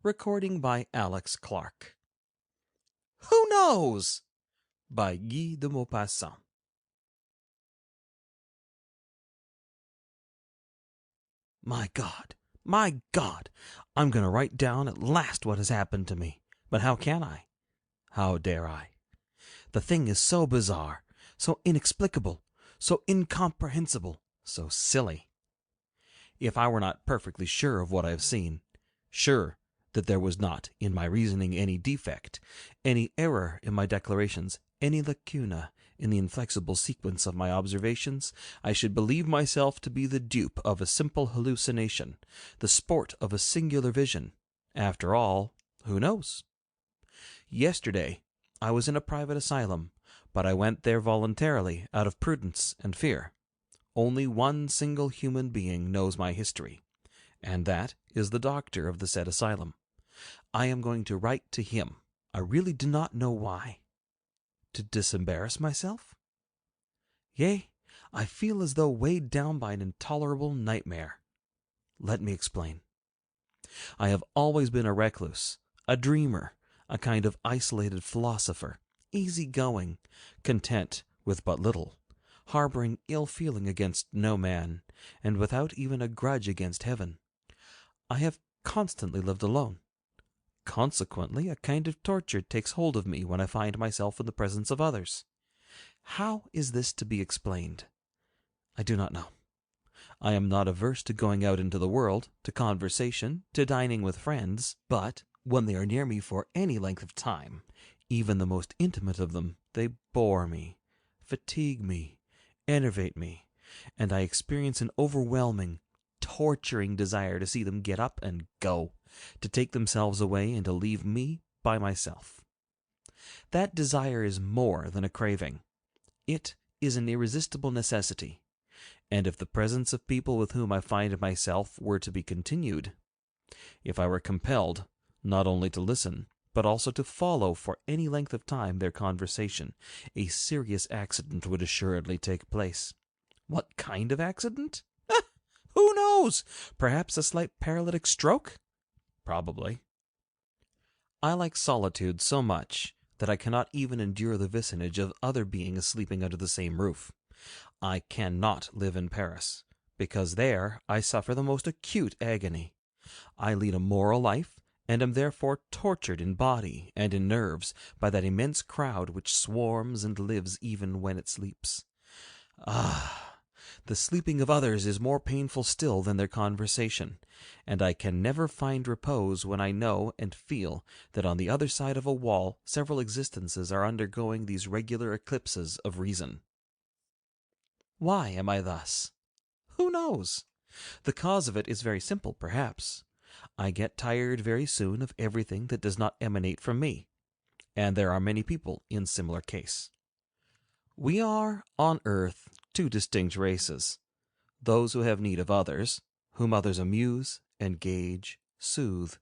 Recording by Alex Clark. Who knows? By Guy de Maupassant. My God, I'm going to write down at last what has happened to me. But how can I? How dare I? The thing is so bizarre, so inexplicable, so incomprehensible, so silly. If I were not perfectly sure of what I have seen, sure that there was not in my reasoning any defect, any error in my declarations, any lacuna in the inflexible sequence of my observations, I should believe myself to be the dupe of a simple hallucination, the sport of a singular vision. After all, who knows? Yesterday I was in a private asylum, but I went there voluntarily out of prudence and fear. Only one single human being knows my history, and that is the doctor of the said asylum. I am going to write to him. I really do not know why. To disembarrass myself? Yea, I feel as though weighed down by an intolerable nightmare. Let me explain. I have always been a recluse, a dreamer, a kind of isolated philosopher, easy-going, content with but little, harboring ill feeling against no man, and without even a grudge against heaven. I have constantly lived alone. Consequently, a kind of torture takes hold of me when I find myself in the presence of others. How is this to be explained? I do not know. I am not averse to going out into the world, to conversation, to dining with friends, but when they are near me for any length of time, even the most intimate of them, they bore me, fatigue me, enervate me, and I experience an overwhelming, torturing desire to see them get up and go, to take themselves away and to leave me by myself. That desire is more than a craving. It is an irresistible necessity, and if the presence of people with whom I find myself were to be continued, if I were compelled not only to listen, but also to follow for any length of time their conversation, a serious accident would assuredly take place. What kind of accident? Who knows? Perhaps a slight paralytic stroke? Probably. I like solitude so much that I cannot even endure the vicinage of other beings sleeping under the same roof. I cannot live in Paris, because there I suffer the most acute agony. I lead a moral life, and am therefore tortured in body and in nerves by that immense crowd which swarms and lives even when it sleeps. Ah! The sleeping of others is more painful still than their conversation, and I can never find repose when I know and feel that on the other side of a wall several existences are undergoing these regular eclipses of reason. Why am I thus? Who knows? The cause of it is very simple, perhaps. I get tired very soon of everything that does not emanate from me, and there are many people in similar case. We are, on earth, two distinct races. Those who have need of others, whom others amuse, engage, soothe,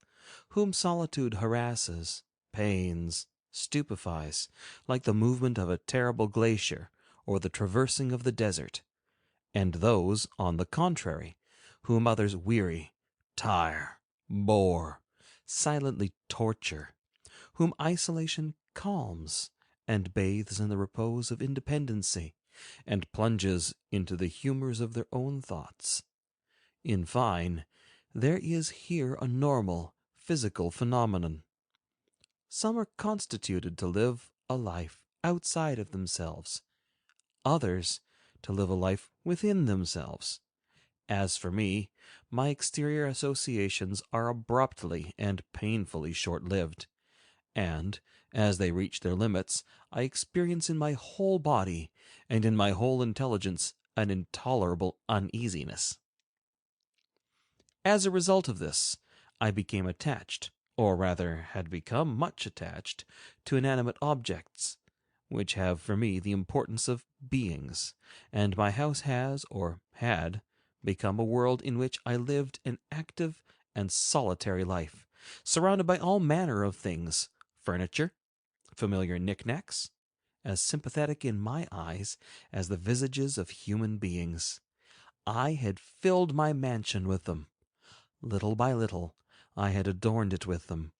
whom solitude harasses, pains, stupefies, like the movement of a terrible glacier or the traversing of the desert, and those, on the contrary, whom others weary, tire, bore, silently torture, whom isolation calms, and bathes in the repose of independency, and plunges into the humours of their own thoughts. In fine, there is here a normal, physical phenomenon. Some are constituted to live a life outside of themselves, others to live a life within themselves. As for me, my exterior associations are abruptly and painfully short-lived, and, as they reach their limits, I experience in my whole body and in my whole intelligence an intolerable uneasiness. As a result of this, I became attached, or rather had become much attached, to inanimate objects, which have for me the importance of beings, and my house has, or had, become a world in which I lived an active and solitary life, surrounded by all manner of things, furniture, familiar knickknacks, as sympathetic in my eyes as the visages of human beings. I had filled my mansion with them. Little by little, I had adorned it with them,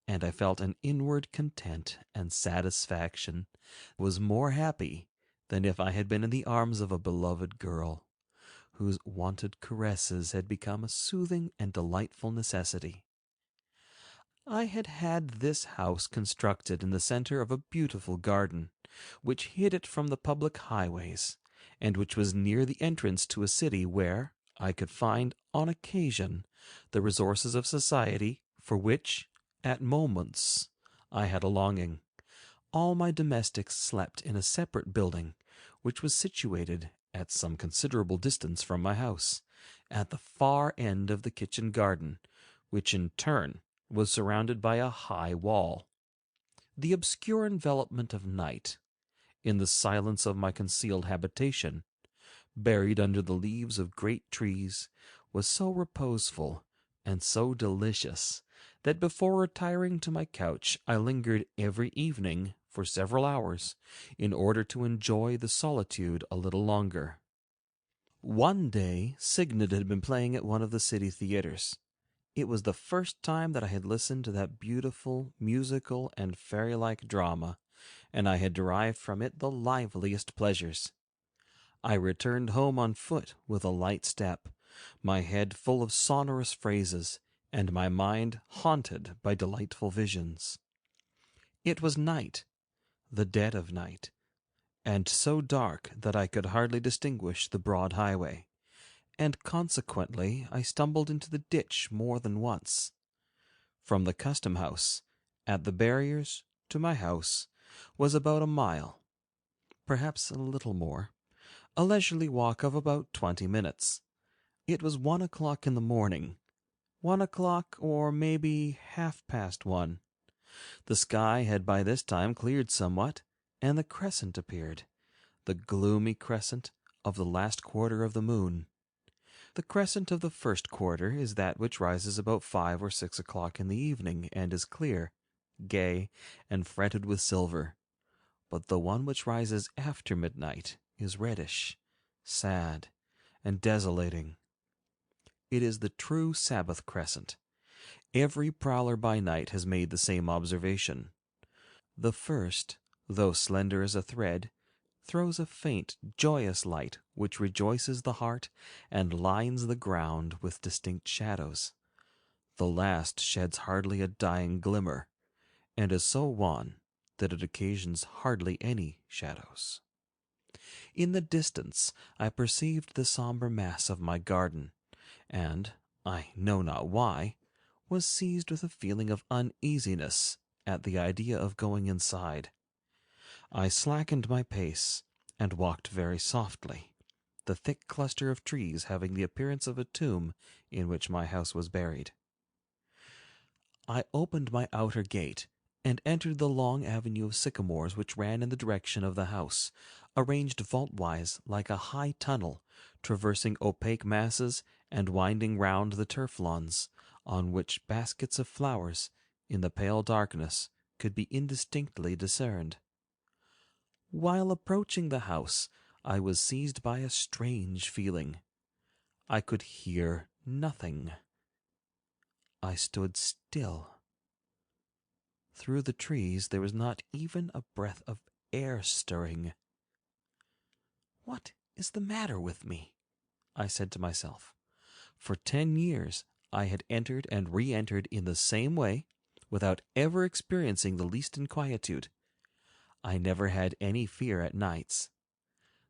and I felt an inward content and satisfaction, was more happy than if I had been in the arms of a beloved girl, whose wonted caresses had become a soothing and delightful necessity. I had had this house constructed in the centre of a beautiful garden, which hid it from the public highways, and which was near the entrance to a city where I could find, on occasion, the resources of society for which, at moments, I had a longing. All my domestics slept in a separate building, which was situated at some considerable distance from my house, at the far end of the kitchen garden, which in turn was surrounded by a high wall. The obscure envelopment of night, in the silence of my concealed habitation, buried under the leaves of great trees, was so reposeful and so delicious that before retiring to my couch I lingered every evening for several hours in order to enjoy the solitude a little longer. One day Signet had been playing at one of the city theatres. It was the first time that I had listened to that beautiful, musical, and fairy-like drama, and I had derived from it the liveliest pleasures. I returned home on foot with a light step, my head full of sonorous phrases, and my mind haunted by delightful visions. It was night, the dead of night, and so dark that I could hardly distinguish the broad highway, and consequently I stumbled into the ditch more than once. From the custom-house, at the barriers, to my house, was about a mile, perhaps a little more, a leisurely walk of about 20 minutes. It was 1 o'clock in the morning, 1 o'clock, or maybe 1:30. The sky had by this time cleared somewhat, and the crescent appeared, the gloomy crescent of the last quarter of the moon. The crescent of the first quarter is that which rises about 5 or 6 o'clock in the evening, and is clear, gay, and fretted with silver. But the one which rises after midnight is reddish, sad, and desolating. It is the true Sabbath crescent. Every prowler by night has made the same observation. The first, though slender as a thread, throws a faint, joyous light which rejoices the heart and lines the ground with distinct shadows. The last sheds hardly a dying glimmer, and is so wan that it occasions hardly any shadows. In the distance I perceived the sombre mass of my garden, and, I know not why, was seized with a feeling of uneasiness at the idea of going inside. I slackened my pace, and walked very softly, the thick cluster of trees having the appearance of a tomb in which my house was buried. I opened my outer gate, and entered the long avenue of sycamores which ran in the direction of the house, arranged vault-wise like a high tunnel, traversing opaque masses and winding round the turf lawns, on which baskets of flowers, in the pale darkness, could be indistinctly discerned. While approaching the house, I was seized by a strange feeling. I could hear nothing. I stood still. Through the trees there was not even a breath of air stirring. "What is the matter with me?" I said to myself. For 10 years I had entered and re-entered in the same way, without ever experiencing the least inquietude. I never had any fear at nights.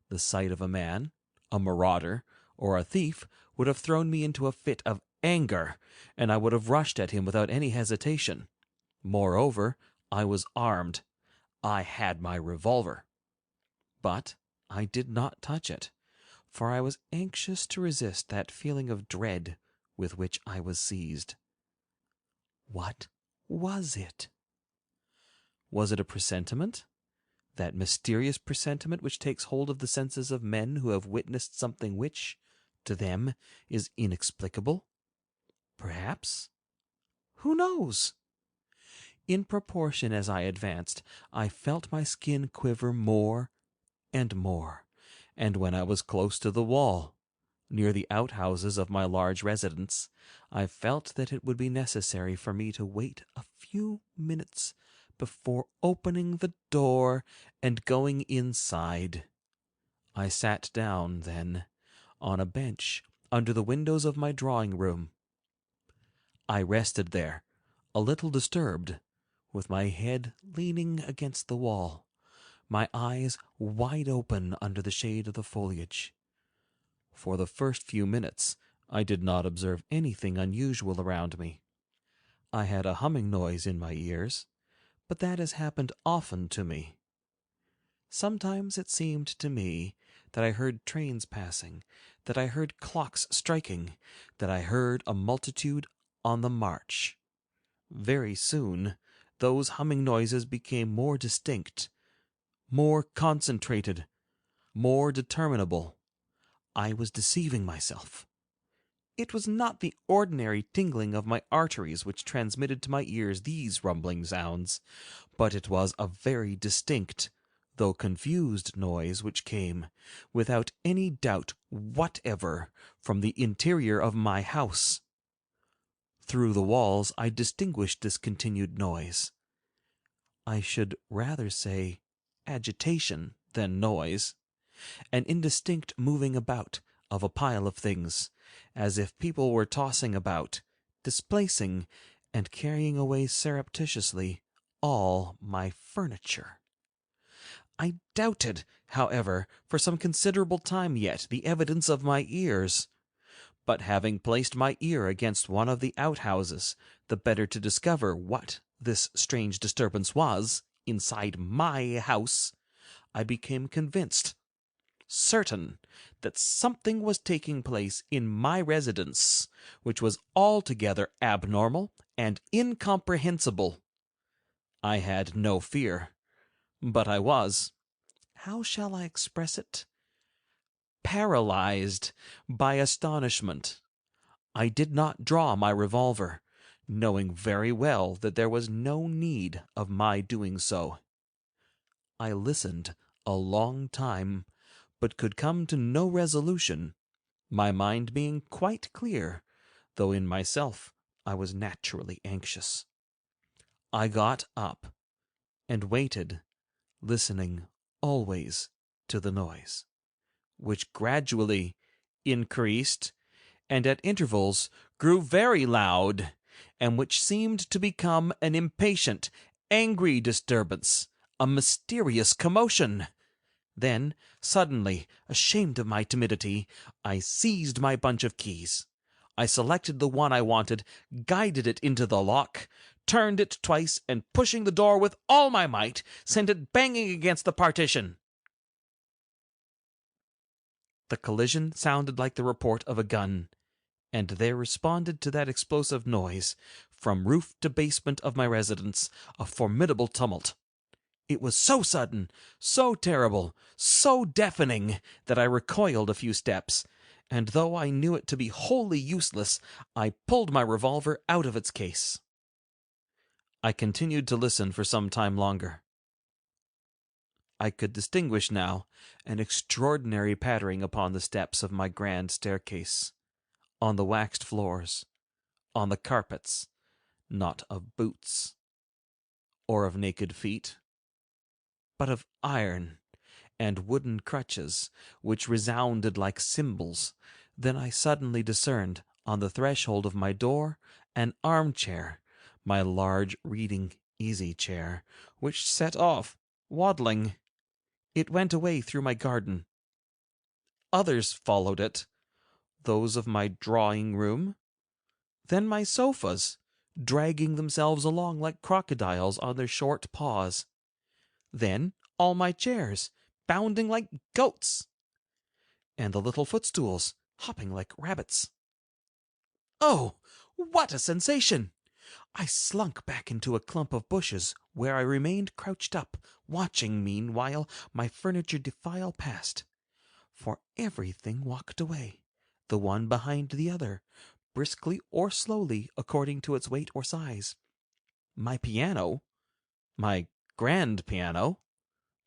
The sight of a man, a marauder, or a thief would have thrown me into a fit of anger, and I would have rushed at him without any hesitation. Moreover, I was armed. I had my revolver. But I did not touch it, for I was anxious to resist that feeling of dread with which I was seized. What was it? Was it a presentiment? That mysterious presentiment which takes hold of the senses of men who have witnessed something which, to them, is inexplicable? Perhaps. Who knows? In proportion as I advanced, I felt my skin quiver more and more, and when I was close to the wall, Near the outhouses of my large residence, I felt that it would be necessary for me to wait a few minutes before opening the door and going inside. I sat down, then, on a bench under the windows of my drawing-room. I rested there, a little disturbed, with my head leaning against the wall, my eyes wide open under the shade of the foliage. For the first few minutes I did not observe anything unusual around me. I had a humming noise in my ears, but that has happened often to me. Sometimes it seemed to me that I heard trains passing, that I heard clocks striking, that I heard a multitude on the march. Very soon those humming noises became more distinct, more concentrated, more determinable. I was deceiving myself. It was not the ordinary tingling of my arteries which transmitted to my ears these rumbling sounds, but it was a very distinct, though confused noise which came, without any doubt whatever, from the interior of my house. Through the walls I distinguished this continued noise. I should rather say agitation than noise, an indistinct moving about of a pile of things, as if people were tossing about, displacing, and carrying away surreptitiously all my furniture. I doubted, however, for some considerable time yet, the evidence of my ears. But having placed my ear against one of the outhouses, the better to discover what this strange disturbance was inside my house, I became convinced, certain, that something was taking place in my residence which was altogether abnormal and incomprehensible. I had no fear, but I was, how shall I express it, paralyzed by astonishment. I did not draw my revolver, knowing very well that there was no need of my doing so. I listened a long time, but could come to no resolution, my mind being quite clear, though in myself I was naturally anxious. I got up and waited, listening always to the noise, which gradually increased and at intervals grew very loud, and which seemed to become an impatient, angry disturbance, a mysterious commotion. Then, suddenly, ashamed of my timidity, I seized my bunch of keys. I selected the one I wanted, guided it into the lock, turned it twice, and pushing the door with all my might, sent it banging against the partition. The collision sounded like the report of a gun, and there responded to that explosive noise, from roof to basement of my residence, a formidable tumult. It was so sudden, so terrible, so deafening, that I recoiled a few steps, and though I knew it to be wholly useless, I pulled my revolver out of its case. I continued to listen for some time longer. I could distinguish now an extraordinary pattering upon the steps of my grand staircase, on the waxed floors, on the carpets, not of boots, or of naked feet, but of iron and wooden crutches, which resounded like cymbals. Then I suddenly discerned, on the threshold of my door, an armchair, my large reading easy-chair, which set off, waddling. It went away through my garden. Others followed it, those of my drawing-room, then my sofas, dragging themselves along like crocodiles on their short paws. Then all my chairs, bounding like goats, and the little footstools, hopping like rabbits. Oh, what a sensation! I slunk back into a clump of bushes, where I remained crouched up, watching meanwhile my furniture defile past. For everything walked away, the one behind the other, briskly or slowly according to its weight or size. My piano, my grand piano,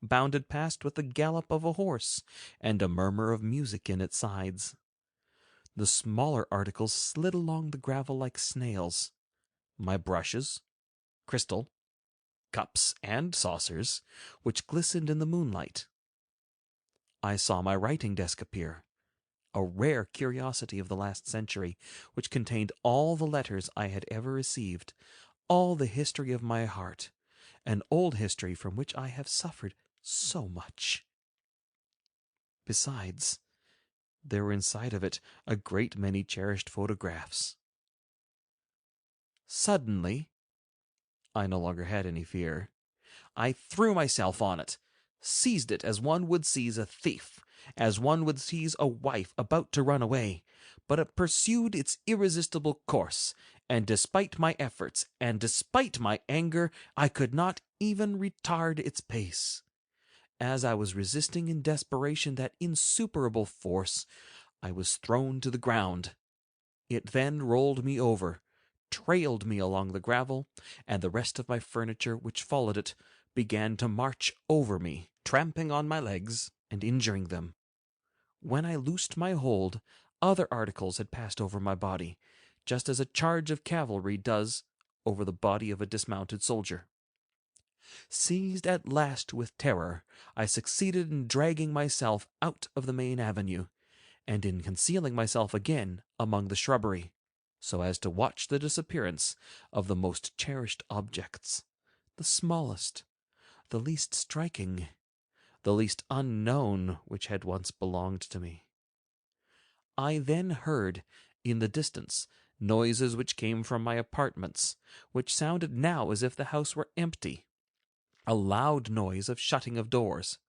bounded past with the gallop of a horse and a murmur of music in its sides. The smaller articles slid along the gravel like snails. My brushes, crystal, cups, and saucers, which glistened in the moonlight. I saw my writing desk appear, a rare curiosity of the last century, which contained all the letters I had ever received, all the history of my heart, an old history from which I have suffered so much. Besides, there were inside of it a great many cherished photographs. Suddenly, I no longer had any fear. I threw myself on it, seized it as one would seize a thief, as one would seize a wife about to run away. But it pursued its irresistible course, and despite my efforts, and despite my anger, I could not even retard its pace. As I was resisting in desperation that insuperable force, I was thrown to the ground. It then rolled me over, trailed me along the gravel, and the rest of my furniture, which followed it, began to march over me, tramping on my legs and injuring them. When I loosed my hold, other articles had passed over my body, just as a charge of cavalry does over the body of a dismounted soldier. Seized at last with terror, I succeeded in dragging myself out of the main avenue, and in concealing myself again among the shrubbery, so as to watch the disappearance of the most cherished objects, the smallest, the least striking, the least unknown which had once belonged to me. I then heard, in the distance, noises which came from my apartments, which sounded now as if the house were empty, a loud noise of shutting of doors.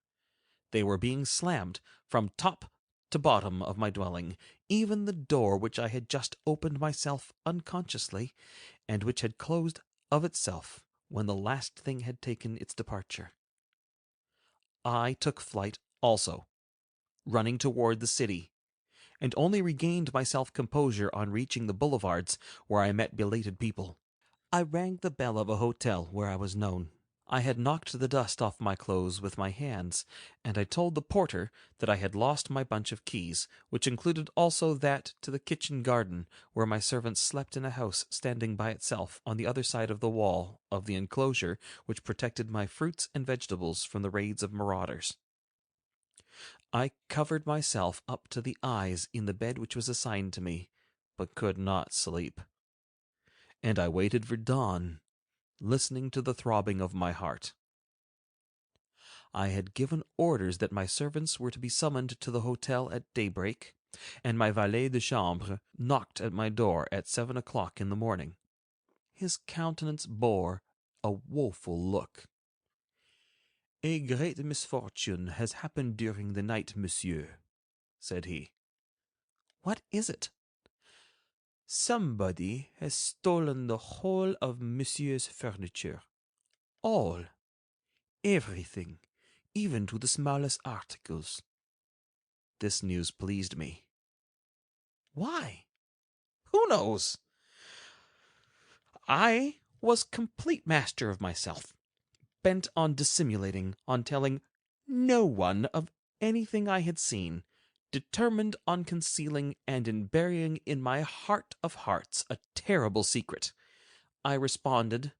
They were being slammed from top to bottom of my dwelling, even the door which I had just opened myself unconsciously, and which had closed of itself when the last thing had taken its departure. I took flight also, running toward the city, and only regained my self-composure on reaching the boulevards, where I met belated people. I rang the bell of a hotel where I was known. I had knocked the dust off my clothes with my hands, and I told the porter that I had lost my bunch of keys, which included also that to the kitchen garden, where my servants slept in a house standing by itself on the other side of the wall of the enclosure which protected my fruits and vegetables from the raids of marauders. I covered myself up to the eyes in the bed which was assigned to me, but could not sleep. And I waited for dawn, listening to the throbbing of my heart. I had given orders that my servants were to be summoned to the hotel at daybreak, and my valet de chambre knocked at my door at 7 o'clock in the morning. His countenance bore a woeful look. "A great misfortune has happened during the night, monsieur," said he. "What is it?" "Somebody has stolen the whole of monsieur's furniture. All. Everything, even to the smallest articles." This news pleased me. Why? Who knows? I was complete master of myself, bent on dissimulating, on telling no one of anything I had seen, determined on concealing and in burying in my heart of hearts a terrible secret. I responded,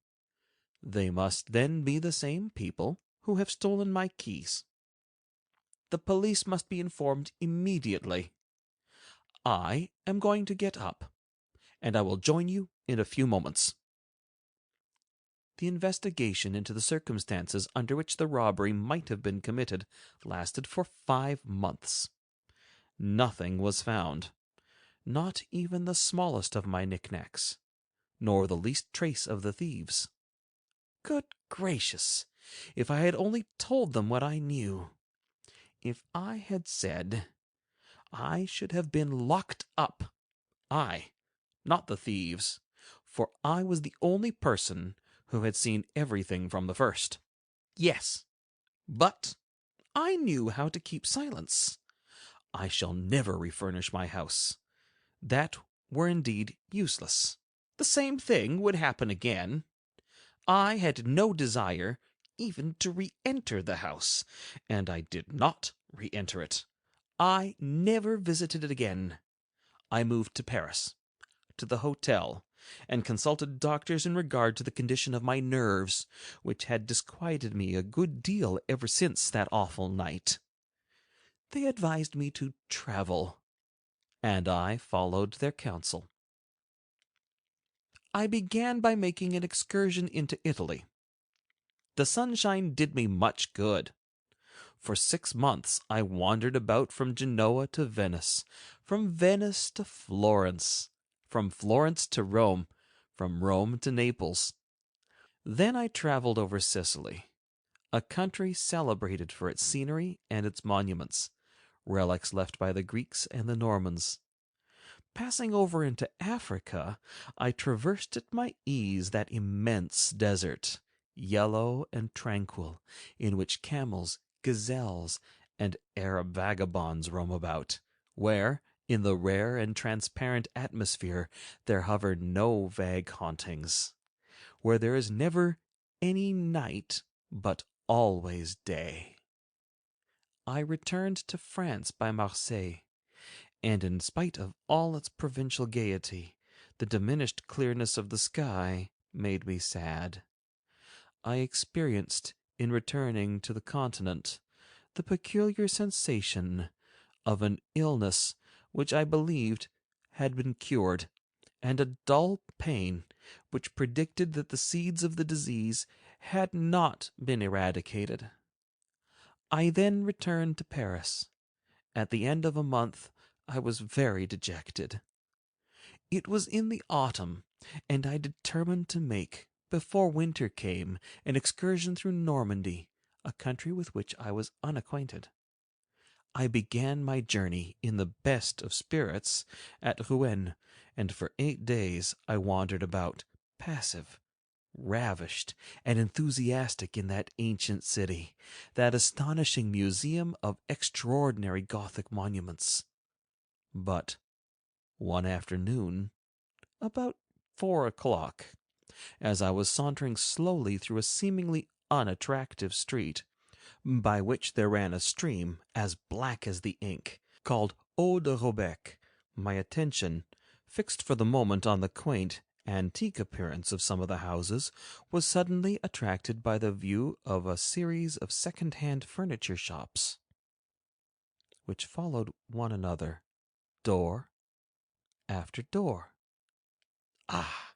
"They must then be the same people who have stolen my keys. The police must be informed immediately. I am going to get up, and I will join you in a few moments." The investigation into the circumstances under which the robbery might have been committed lasted for 5 months. Nothing was found, not even the smallest of my knickknacks, nor the least trace of the thieves. Good gracious! If I had only told them what I knew! If I had said, I should have been locked up. I, not the thieves, for I was the only person who had seen everything from the first. Yes, but I knew how to keep silence. I shall never refurnish my house. That were indeed useless. The same thing would happen again. I had no desire even to re-enter the house, and I did not re-enter it. I never visited it again. I moved to Paris, to the hotel, and consulted doctors in regard to the condition of my nerves, which had disquieted me a good deal ever since that awful night. They advised me to travel, and I followed their counsel. I began by making an excursion into Italy. The sunshine did me much good. For 6 months I wandered about from Genoa to Venice, from Venice to Florence, from Florence to Rome, from Rome to Naples. Then I travelled over Sicily, a country celebrated for its scenery and its monuments, relics left by the Greeks and the Normans. Passing over into Africa, I traversed at my ease that immense desert, yellow and tranquil, in which camels, gazelles, and Arab vagabonds roam about, where, in the rare and transparent atmosphere, there hover no vague hauntings, where there is never any night, but always day. I returned to France by Marseille, and in spite of all its provincial gaiety, the diminished clearness of the sky made me sad. I experienced, in returning to the continent, the peculiar sensation of an illness which I believed had been cured, and a dull pain which predicted that the seeds of the disease had not been eradicated. I then returned to Paris. At the end of a month I was very dejected. It was in the autumn, and I determined to make, before winter came, an excursion through Normandy, a country with which I was unacquainted. I began my journey in the best of spirits at Rouen, and for 8 days I wandered about, passive, ravished, and enthusiastic in that ancient city, that astonishing museum of extraordinary Gothic monuments. But one afternoon, about 4 o'clock, as I was sauntering slowly through a seemingly unattractive street, by which there ran a stream as black as the ink, called Eau de Robec, my attention, fixed for the moment on the quaint, antique appearance of some of the houses, was suddenly attracted by the view of a series of second-hand furniture shops, which followed one another, door after door. Ah!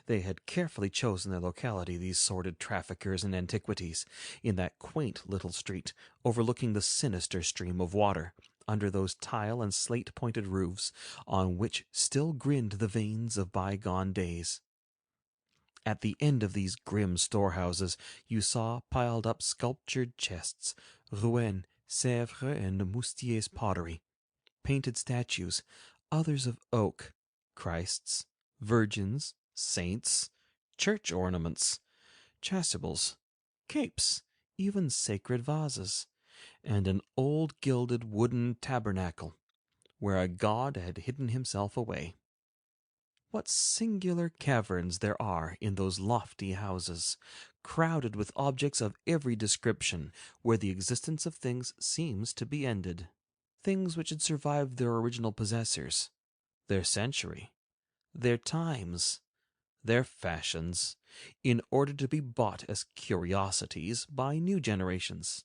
They had carefully chosen their locality, these sordid traffickers in antiquities, in that quaint little street, overlooking the sinister stream of water, under those tile and slate-pointed roofs, on which still grinned the veins of bygone days. At the end of these grim storehouses you saw piled up sculptured chests, Rouen, Sèvres, and Moustier's pottery, painted statues, others of oak, Christs, virgins, saints, church ornaments, chasubles, capes, even sacred vases, and an old gilded wooden tabernacle, where a god had hidden himself away. What singular caverns there are in those lofty houses, crowded with objects of every description, where the existence of things seems to be ended, things which had survived their original possessors, their century, their times, their fashions, in order to be bought as curiosities by new generations.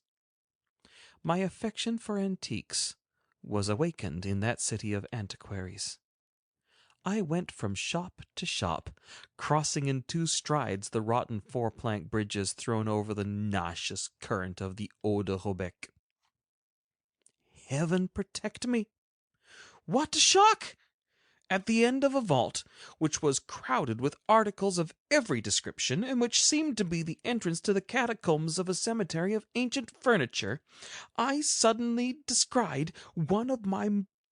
My affection for antiques was awakened in that city of antiquaries. I went from shop to shop, crossing in 2 strides the rotten 4-plank bridges thrown over the nauseous current of the Eau de Robec. Heaven protect me! What a shock! At the end of a vault, which was crowded with articles of every description, and which seemed to be the entrance to the catacombs of a cemetery of ancient furniture, I suddenly descried one of my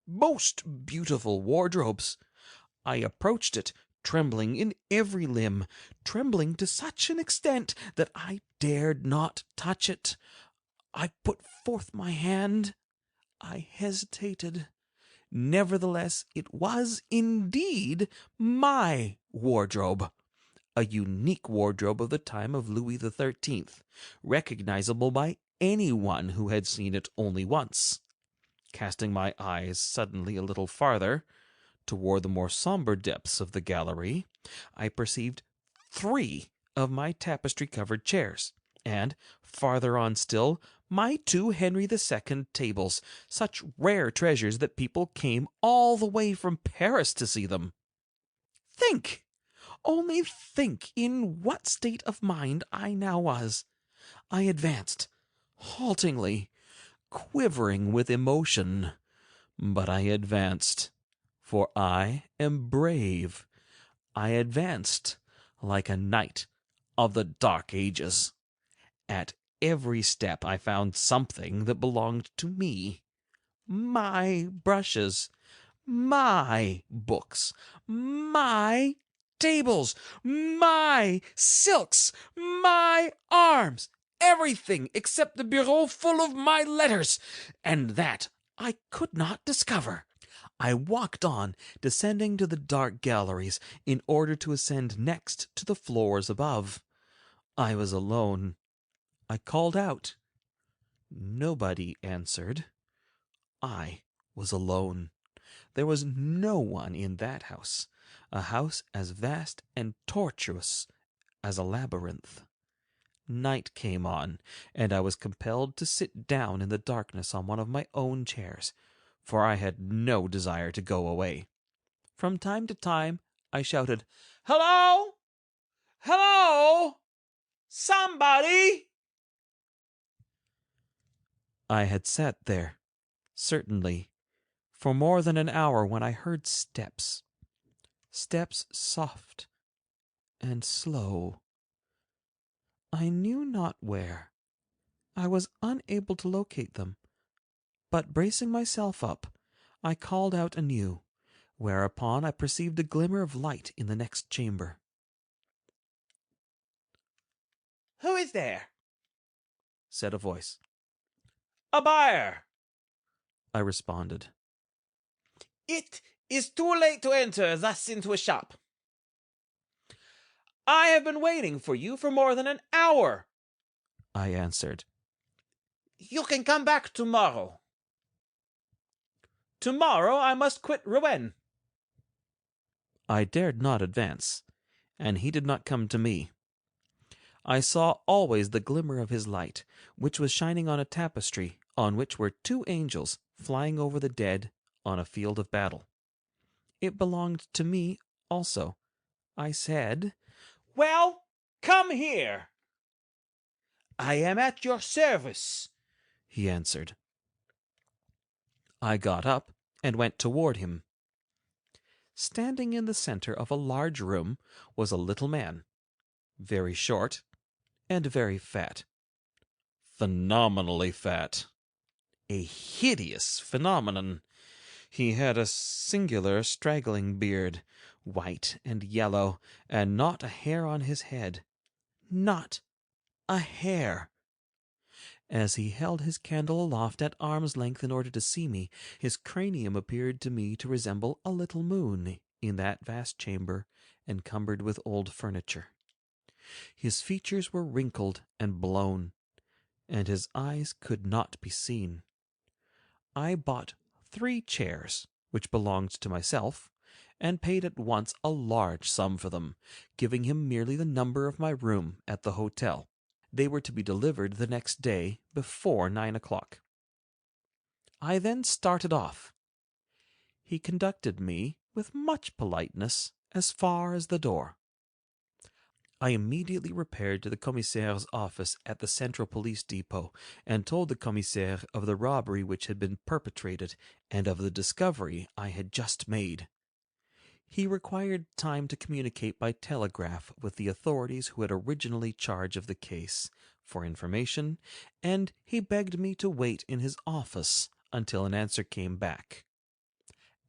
most beautiful wardrobes. I approached it, trembling in every limb, trembling to such an extent that I dared not touch it. I put forth my hand. I hesitated. Nevertheless, it was indeed my wardrobe, a unique wardrobe of the time of Louis XIII, recognizable by anyone who had seen it only once. Casting my eyes suddenly a little farther, Toward the more somber depths of the gallery, I perceived 3 of my tapestry-covered chairs, and, farther on still, my 2 Henry II tables, such rare treasures that people came all the way from Paris to see them. Think! Only think in what state of mind I now was. I advanced, haltingly, quivering with emotion, but I advanced, for I am brave. I advanced like a knight of the Dark Ages. At every step I found something that belonged to me. My brushes, my books, my tables, my silks, my arms, everything except the bureau full of my letters, and that I could not discover. I walked on, descending to the dark galleries, in order to ascend next to the floors above. I was alone. I called out. Nobody answered. I was alone. There was no one in that house, a house as vast and tortuous as a labyrinth. Night came on, and I was compelled to sit down in the darkness on one of my own chairs, for I had no desire to go away. From time to time I shouted, "Hello! Hello! Somebody!" I had sat there, certainly, for more than an hour when I heard steps soft and slow. I knew not where. I was unable to locate them, but bracing myself up, I called out anew, whereupon I perceived a glimmer of light in the next chamber. "Who is there?" said a voice. "A buyer," I responded. "It is too late to enter thus into a shop." "I have been waiting for you for more than an hour," I answered. "You can come back tomorrow." "Tomorrow I must quit Rouen." I dared not advance, and he did not come to me. I saw always the glimmer of his light, which was shining on a tapestry on which were 2 angels flying over the dead on a field of battle. It belonged to me also. I said, "Well, come here." "I am at your service," he answered. I got up and went toward him. Standing in the center of a large room was a little man, very short and very fat. Phenomenally fat. A hideous phenomenon. He had a singular straggling beard, white and yellow, and not a hair on his head. Not a hair. As he held his candle aloft at arm's length in order to see me, his cranium appeared to me to resemble a little moon in that vast chamber, encumbered with old furniture. His features were wrinkled and blown, and his eyes could not be seen. I bought 3 chairs, which belonged to myself, and paid at once a large sum for them, giving him merely the number of my room at the hotel. They were to be delivered the next day before 9 o'clock. I then started off. He conducted me with much politeness as far as the door. I immediately repaired to the commissaire's office at the Central Police Depot, and told the commissaire of the robbery which had been perpetrated, and of the discovery I had just made. He required time to communicate by telegraph with the authorities who had originally charge of the case, for information, and he begged me to wait in his office until an answer came back.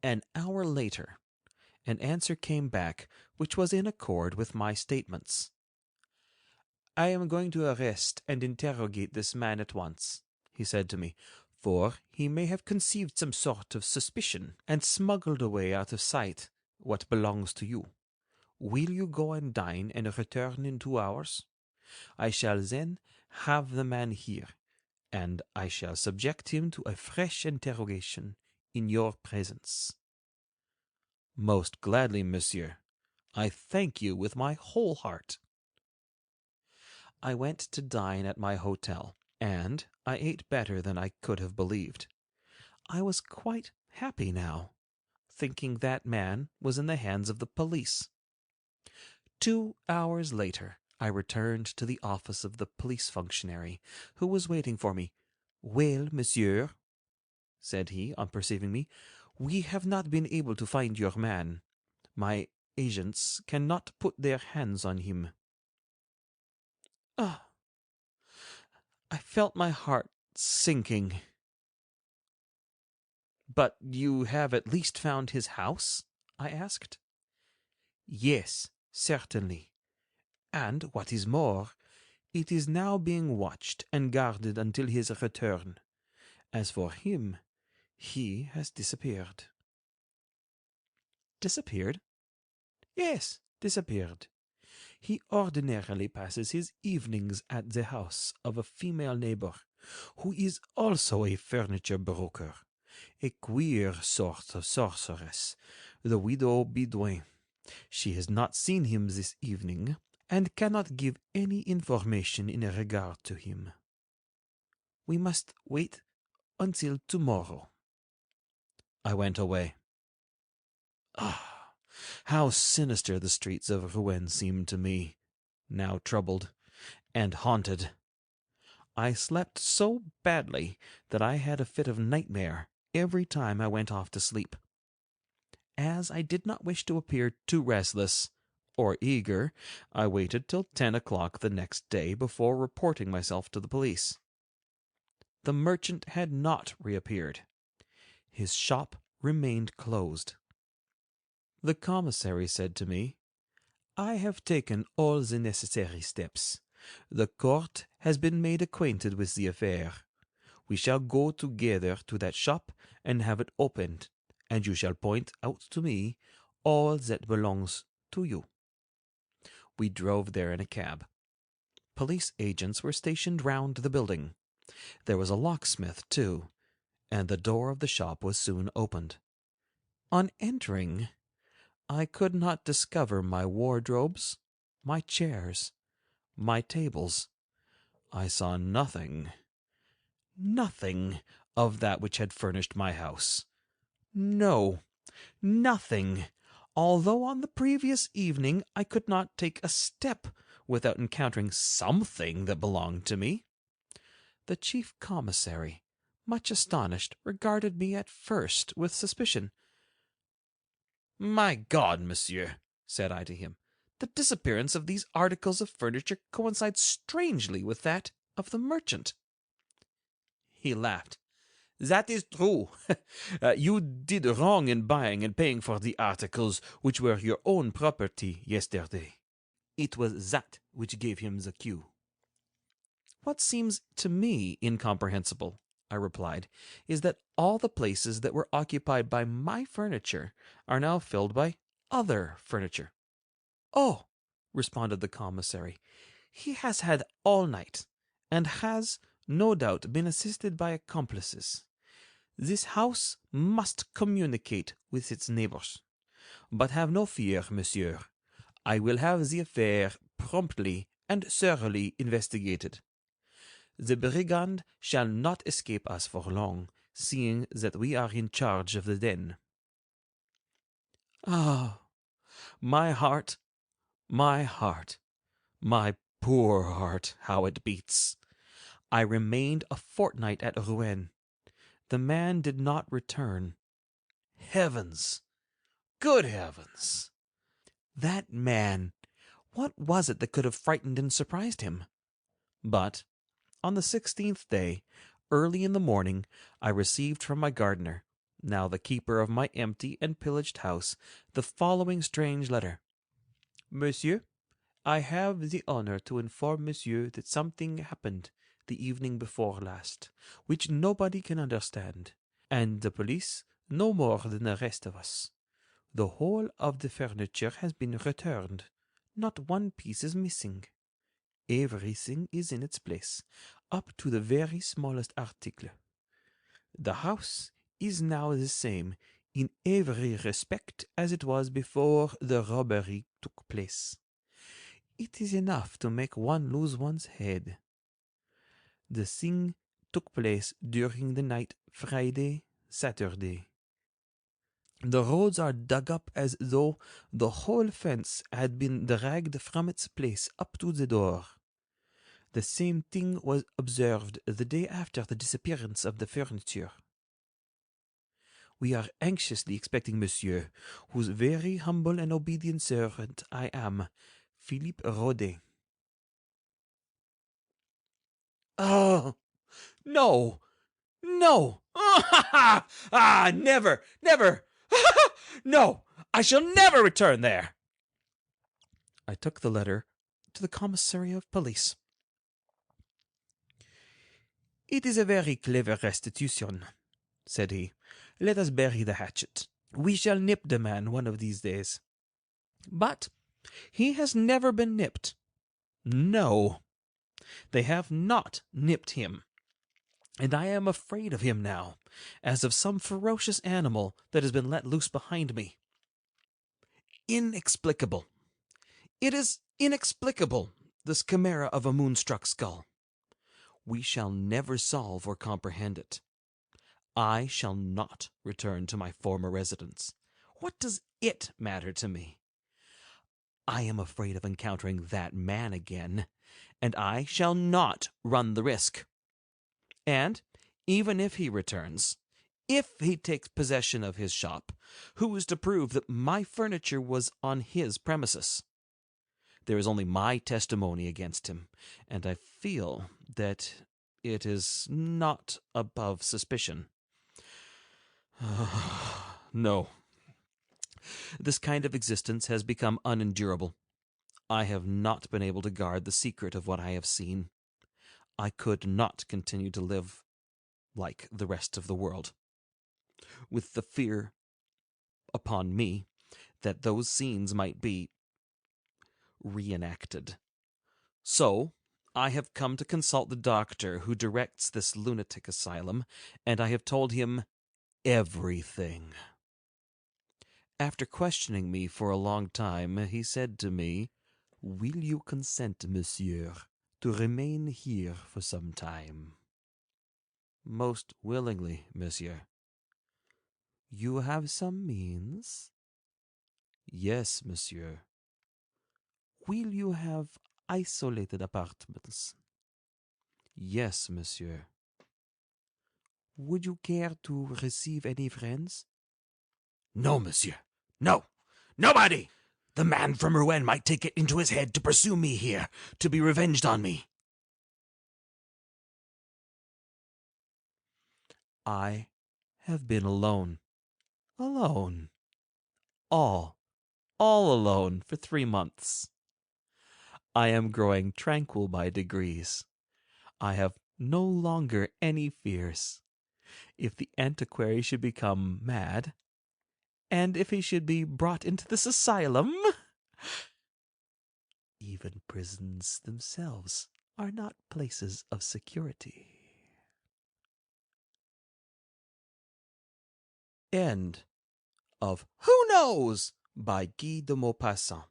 An hour later, an answer came back which was in accord with my statements. "I am going to arrest and interrogate this man at once," he said to me, "for he may have conceived some sort of suspicion, and smuggled away out of sight what belongs to you. Will you go and dine and return in 2 hours? I shall then have the man here, and I shall subject him to a fresh interrogation in your presence." Most gladly, monsieur. I thank you with my whole heart. I went to dine at my hotel, and I ate better than I could have believed. I was quite happy now, thinking that man was in the hands of the police. 2 hours later, I returned to the office of the police functionary, who was waiting for me. "Well, monsieur," said he, on perceiving me, "we have not been able to find your man. My agents cannot put their hands on him." Ah, I felt my heart sinking. "But you have at least found his house?" I asked. "Yes, certainly. And what is more, it is now being watched and guarded until his return. As for him, he has disappeared." "Disappeared?" "Yes, disappeared. He ordinarily passes his evenings at the house of a female neighbor, who is also a furniture broker, a queer sort of sorceress, the widow Bidouin. She has not seen him this evening, and cannot give any information in regard to him. We must wait until tomorrow." I went away. Ah, how sinister the streets of Rouen seemed to me, now troubled and haunted. I slept so badly that I had a fit of nightmare every time I went off to sleep. As I did not wish to appear too restless or eager, I waited till 10 o'clock the next day before reporting myself to the police. The merchant had not reappeared. His shop remained closed. The commissary said to me, "I have taken all the necessary steps. The court has been made acquainted with the affair. We shall go together to that shop and have it opened, and you shall point out to me all that belongs to you." We drove there in a cab. Police agents were stationed round the building. There was a locksmith, too, and the door of the shop was soon opened. On entering, I could not discover my wardrobes, my chairs, my tables. I saw nothing of that which had furnished my house. No, nothing, although on the previous evening I could not take a step without encountering something that belonged to me. The chief commissary, much astonished, regarded me at first with suspicion. "My God, monsieur," said I to him, "the disappearance of these articles of furniture coincides strangely with that of the merchant." He laughed. "That is true. You did wrong in buying and paying for the articles which were your own property yesterday. It was that which gave him the cue." "What seems to me incomprehensible," I replied, "is that all the places that were occupied by my furniture are now filled by other furniture." "Oh," responded the commissary, "he has had all night, and has, no doubt, been assisted by accomplices. This house must communicate with its neighbors. But have no fear, monsieur. I will have the affair promptly and thoroughly investigated. The brigand shall not escape us for long, seeing that we are in charge of the den." Ah, my heart, my heart, my poor heart, how it beats! I remained a fortnight at Rouen. The man did not return. Heavens! Good heavens! That man! What was it that could have frightened and surprised him? But on the 16th day, early in the morning, I received from my gardener, now the keeper of my empty and pillaged house, the following strange letter. "Monsieur, I have the honor to inform monsieur that something happened the evening before last, which nobody can understand, and the police no more than the rest of us. The whole of the furniture has been returned. Not one piece is missing. Everything is in its place, up to the very smallest article. The house is now the same in every respect as it was before the robbery took place. It is enough to make one lose one's head. The thing took place during the night Friday, Saturday. The roads are dug up as though the whole fence had been dragged from its place up to the door. The same thing was observed the day after the disappearance of the furniture. We are anxiously expecting Monsieur, whose very humble and obedient servant I am, Philippe Rodet. Oh, no, no! Never, never! No, I shall never return there! I took the letter to the commissary of police. It is a very clever restitution, said he. Let us bury the hatchet. We shall nip the man one of these days. But he has never been nipped. No, they have not nipped him. And I am afraid of him now, as of some ferocious animal that has been let loose behind me. Inexplicable. It is inexplicable, this chimera of a moonstruck skull. We shall never solve or comprehend it. I shall not return to my former residence. What does it matter to me? I am afraid of encountering that man again, and I shall not run the risk. And even if he returns, if he takes possession of his shop, who is to prove that my furniture was on his premises? There is only my testimony against him, and I feel that it is not above suspicion. No. This kind of existence has become unendurable. I have not been able to guard the secret of what I have seen. I could not continue to live like the rest of the world, with the fear upon me that those scenes might be reenacted. So, I have come to consult the doctor who directs this lunatic asylum, and I have told him everything. After questioning me for a long time, he said to me, "Will you consent, monsieur, to remain here for some time?" "Most willingly, monsieur." "You have some means?" "Yes, monsieur." "Will you have isolated apartments?" "Yes, monsieur." "Would you care to receive any friends?" "No, monsieur. No. Nobody! The man from Rouen might take it into his head to pursue me here, to be revenged on me." I have been alone. Alone. All alone for 3 months. I am growing tranquil by degrees. I have no longer any fears. If the antiquary should become mad, and if he should be brought into this asylum, even prisons themselves are not places of security. End of Who Knows by Guy de Maupassant.